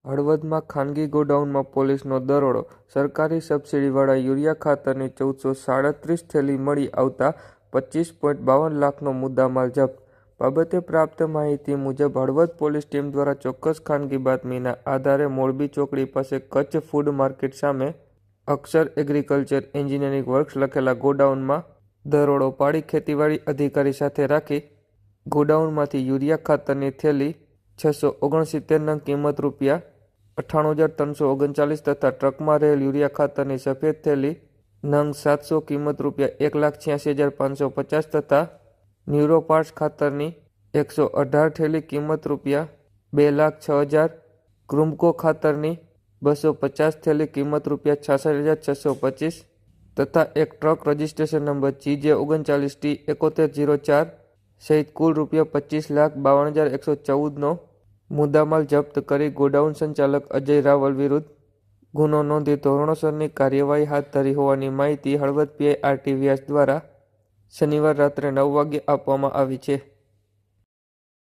હળવદમાં ખાનગી ગોડાઉનમાં પોલીસનો દરોડો, સરકારી સબસિડીવાળા યુરિયા ખાતરની 1437 થેલી મળી આવતા 25.52 લાખનો મુદ્દામાલ જપ્ત. બાબતે પ્રાપ્ત માહિતી મુજબ હળવદ પોલીસ ટીમ દ્વારા ચોક્કસ ખાનગી બાતમીના આધારે મોરબી ચોકડી પાસે કચ્છ ફૂડ માર્કેટ સામે અક્ષર એગ્રીકલ્ચર એન્જિનિયરિંગ વર્ક્સ લખેલા ગોડાઉનમાં દરોડો પાડી ખેતીવાડી અધિકારી સાથે રાખી ગોડાઉનમાંથી યુરિયા ખાતરની થેલી 669 નંગ કિંમત ₹98,339 તથા ટ્રકમાં રહેલ યુરિયા ખાતરની સફેદ થેલી નંગ 700 કિંમત ₹1,86,550 તથા ન્યુરોપાર્ટ્સ ખાતરની 118 થેલી કિંમત ₹2,06,000, ક્રુમ્કો ખાતરની 250 થેલી કિંમત ₹66,625 તથા એક ટ્રક રજિસ્ટ્રેશન નંબર CJ39T7104 સહિત કુલ ₹25,52,114નો મુદ્દામાલ જપ્ત કરી ગોડાઉન સંચાલક અજય રાવલ વિરુદ્ધ ગુનો નોંધી ધોરણસરની કાર્યવાહી હાથ ધરી હોવાની માહિતી હળવદ PI RT વ્યાસ દ્વારા શનિવાર રાત્રે 9 વાગ્યે આપવામાં આવી છે.